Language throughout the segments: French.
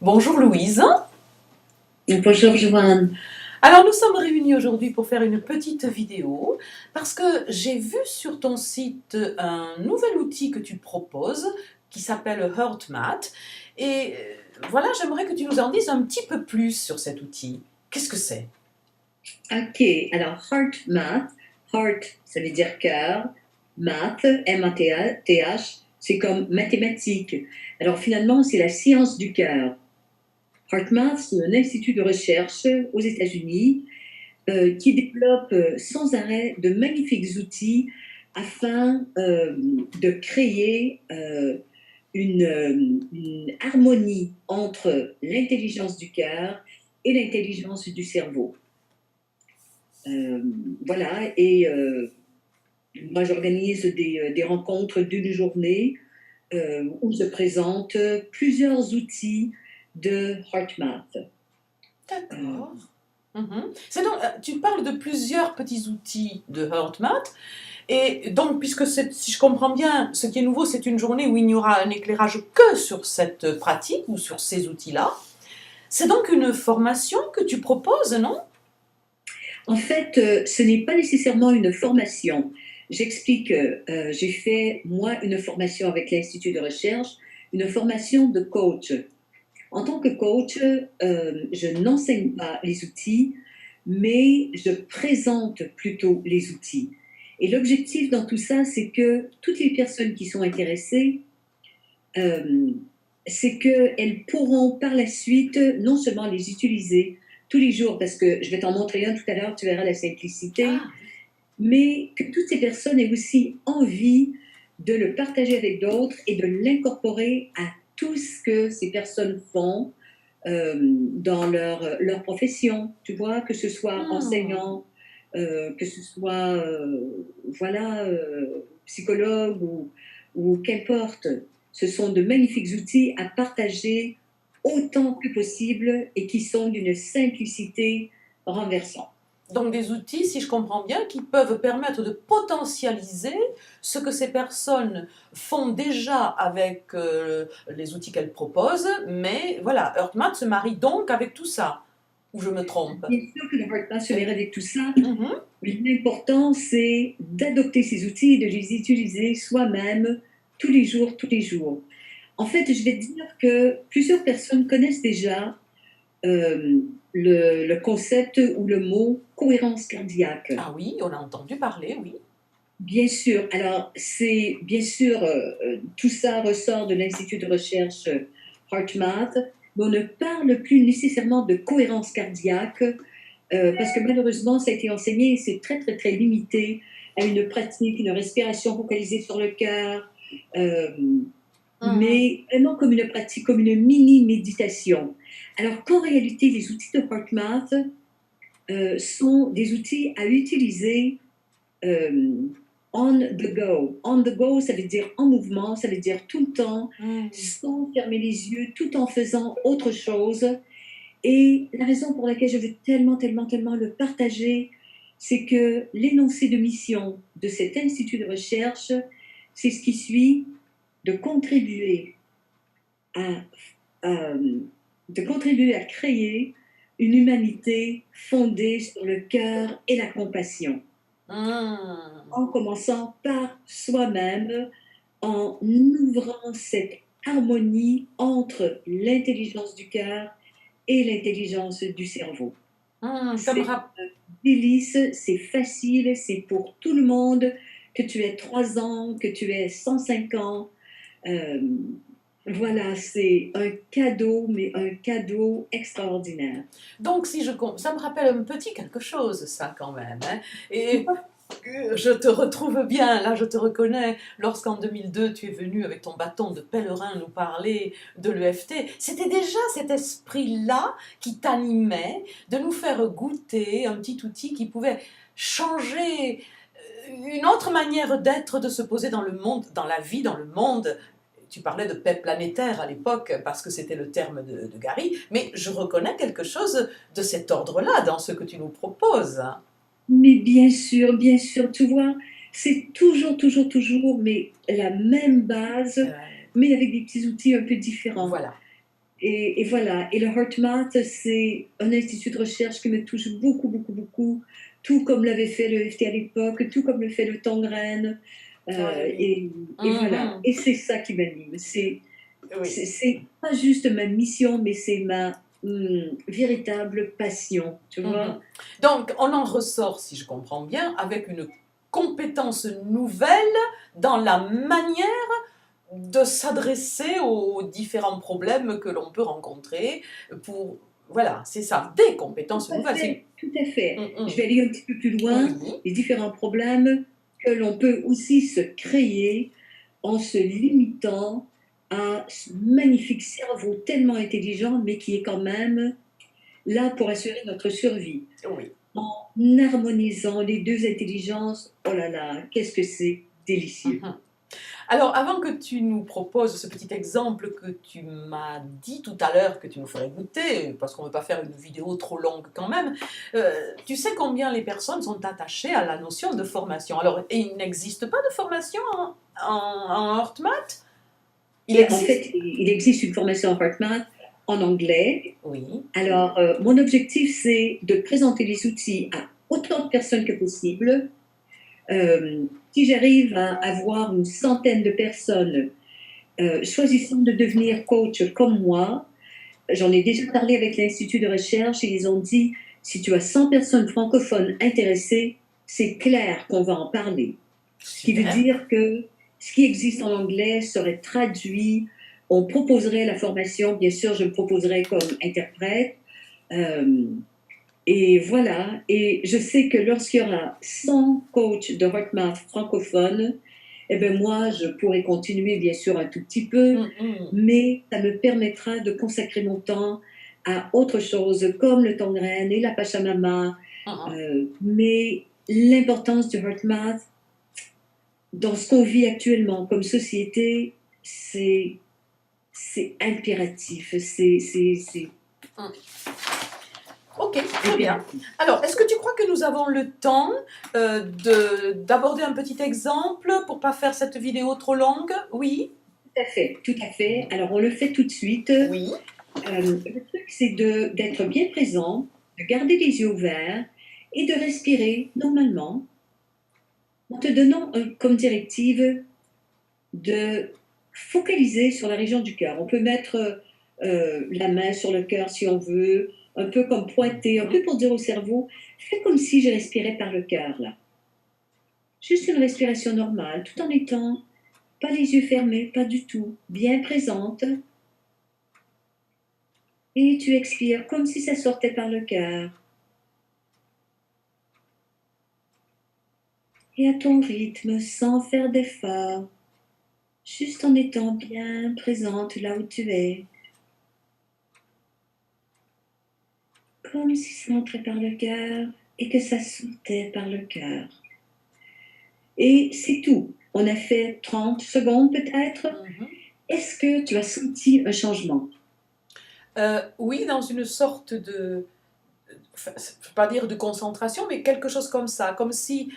Bonjour Louise. Bonjour Joanne. Alors nous sommes réunis aujourd'hui pour faire une petite vidéo parce que j'ai vu sur ton site un nouvel outil que tu proposes qui s'appelle HeartMath et voilà, j'aimerais que tu nous en dises un petit peu plus sur cet outil. Qu'est-ce que c'est? Ok, alors HeartMath, Heart ça veut dire cœur, Math, M-A-T-H, c'est comme mathématiques. Alors finalement, c'est la science du cœur. HeartMath, c'est un institut de recherche aux États-Unis qui développe sans arrêt de magnifiques outils afin de créer une harmonie entre l'intelligence du cœur et l'intelligence du cerveau. Euh, voilà, et moi j'organise des rencontres d'une journée où je présente plusieurs outils de HeartMath. D'accord. C'est donc, tu parles de plusieurs petits outils de HeartMath et donc puisque si je comprends bien, ce qui est nouveau, c'est une journée où il n'y aura un éclairage que sur cette pratique ou sur ces outils-là. C'est donc une formation que tu proposes, non? En fait, ce n'est pas nécessairement une formation. J'explique, j'ai fait, moi, une formation avec l'Institut de recherche, une formation de coach. En tant que coach, je n'enseigne pas les outils, mais je présente plutôt les outils. Et l'objectif dans tout ça, c'est que toutes les personnes qui sont intéressées, euh, c'est qu'elles pourront par la suite non seulement les utiliser tous les jours, parce que je vais t'en montrer un tout à l'heure, tu verras la simplicité, Ah, mais que toutes ces personnes aient aussi envie de le partager avec d'autres et de l'incorporer à tout ce que ces personnes font dans leur profession, tu vois, que ce soit hmm. enseignant, que ce soit voilà, psychologue ou qu'importe. Ce sont de magnifiques outils à partager autant que possible et qui sont d'une simplicité renversante. Donc des outils, si je comprends bien, qui peuvent permettre de potentialiser ce que ces personnes font déjà avec les outils qu'elles proposent, mais voilà, HeartMath se marie donc avec tout ça, ou je me trompe? Bien sûr que le HeartMath se verrait avec tout ça, Mhm. mais l'important, c'est d'adopter ces outils et de les utiliser soi-même tous les jours, tous les jours. En fait, je vais te dire que plusieurs personnes connaissent déjà euh, le concept ou le mot cohérence cardiaque. Ah oui, on a entendu parler, oui. Bien sûr, alors c'est bien sûr, tout ça ressort de l'Institut de recherche HeartMath, mais on ne parle plus nécessairement de cohérence cardiaque parce que malheureusement, ça a été enseigné et c'est très, très, très limité à une pratique, une respiration focalisée sur le cœur, euh, Mhm. mais vraiment comme une pratique, comme une mini-méditation. Alors qu'en réalité, les outils de HeartMath sont des outils à utiliser euh, on the go. On the go, ça veut dire en mouvement, ça veut dire tout le temps, Mhm. sans fermer les yeux, tout en faisant autre chose. Et la raison pour laquelle je veux tellement, tellement, tellement le partager, c'est que l'énoncé de mission de cet institut de recherche, c'est ce qui suit de contribuer à, à- de contribuer à créer une humanité fondée sur le cœur et la compassion, Mhm. en commençant par soi-même, en ouvrant cette harmonie entre l'intelligence du cœur et l'intelligence du cerveau. Ça me C'est rappelle. un délice, c'est facile, c'est pour tout le monde, que tu aies 3 ans, que tu aies 105 ans. Euh, voilà, c'est un cadeau, mais un cadeau extraordinaire. Donc, ça me rappelle un petit quelque chose, ça quand même, hein. Et je te retrouve bien, là je te reconnais, lorsqu'en 2002 tu es venu avec ton bâton de pèlerin nous parler de l'EFT, c'était déjà cet esprit-là qui t'animait de nous faire goûter un petit outil qui pouvait changer une autre manière d'être, de se poser dans le monde, dans la vie, dans le monde. Tu parlais de paix planétaire à l'époque parce que c'était le terme de Gary, mais je reconnais quelque chose de cet ordre-là dans ce que tu nous proposes. Mais bien sûr, tu vois, c'est toujours, toujours, toujours, mais la même base, Euh, mais avec des petits outils un peu différents. voilà. Et voilà. Et le HeartMath, c'est un institut de recherche qui me touche beaucoup, beaucoup, beaucoup. Tout comme l'avait fait le FT à l'époque, tout comme le fait le Tongren. Ah oui. Et voilà. Mhm. Et c'est ça qui m'anime. Oui. C'est pas juste ma mission, mais c'est ma véritable passion, tu vois. Mhm. Donc, on en ressort, si je comprends bien, avec une compétence nouvelle dans la manière de s'adresser aux différents problèmes que l'on peut rencontrer pour... Voilà, c'est ça, des Tout compétences à nouvelles. fait, tout à fait. Je Mhm. vais aller un petit peu plus loin. Oui. Les différents problèmes que l'on peut aussi se créer en se limitant à ce magnifique cerveau tellement intelligent, mais qui est quand même là pour assurer notre survie. Oui. En harmonisant les deux intelligences, oh là là, qu'est-ce que c'est délicieux. Mhm. Alors, avant que tu nous proposes ce petit exemple que tu m'as dit tout à l'heure que tu nous ferais goûter, parce qu'on ne veut pas faire une vidéo trop longue quand même, tu sais combien les personnes sont attachées à la notion de formation. Alors, et il n'existe pas de formation en HeartMath? Il Et en existe? fait, il existe une formation en HeartMath en anglais. Oui. Alors, mon objectif, c'est de présenter les outils à autant de personnes que possible. Si j'arrive à avoir une centaine de personnes choisissant de devenir coach comme moi, j'en ai déjà parlé avec l'Institut de recherche et ils ont dit, si tu as 100 personnes francophones intéressées, c'est clair qu'on va en parler. Ce qui veut Super. dire que ce qui existe en anglais serait traduit, on proposerait la formation, bien sûr, je me proposerais comme interprète. Euh, et voilà, et je sais que lorsqu'il y aura 100 coachs de HeartMath francophones, eh bien moi, je pourrais continuer bien sûr un tout petit peu, mais ça me permettra de consacrer mon temps à autre chose comme le Tongren et la Pachamama. Mais l'importance du HeartMath dans ce qu'on vit actuellement comme société, c'est impératif, c'est Ok, très bien. impératif. Alors, est-ce que tu crois que nous avons le temps d'aborder un petit exemple pour pas faire cette vidéo trop longue? Oui. Tout à fait, tout à fait. Alors, on le fait tout de suite. Oui. Le truc, c'est d'être bien présent, de garder les yeux ouverts et de respirer normalement en te donnant comme directive de focaliser sur la région du cœur. On peut mettre la main sur le cœur si on veut, un peu comme pointer, un peu pour dire au cerveau, fais comme si je respirais par le cœur là. Juste une respiration normale, tout en étant pas les yeux fermés, pas du tout, bien présente. Et tu expires comme si ça sortait par le cœur. Et à ton rythme, sans faire d'effort, juste en étant bien présente là où tu es. Comme si ça entrait par le cœur et que ça sortait par le cœur. Et c'est tout. On a fait 30 secondes peut-être. Est-ce que tu as senti un changement? Oui, dans une sorte de, enfin, je ne veux pas dire de concentration, mais quelque chose comme ça, comme si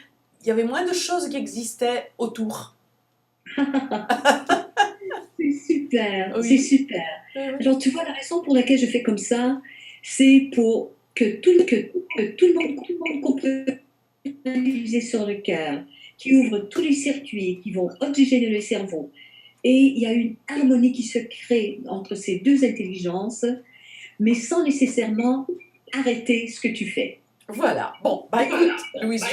il y avait moins de choses qui existaient autour. C'est super, c'est Oui. super. Alors tu vois, la raison pour laquelle je fais comme ça, c'est pour que tout le monde comprenne utiliser sur le cœur, qui ouvre tous les circuits, qui vont oxygéner le cerveau. Et il y a une harmonie qui se crée entre ces deux intelligences, mais sans nécessairement arrêter ce que tu fais. Voilà. Bon, bah écoute, Louise,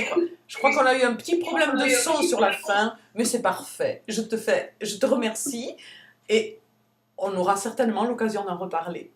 je crois qu'on a eu un petit problème de son sur la fin, mais c'est parfait. Je te remercie et on aura certainement l'occasion d'en reparler.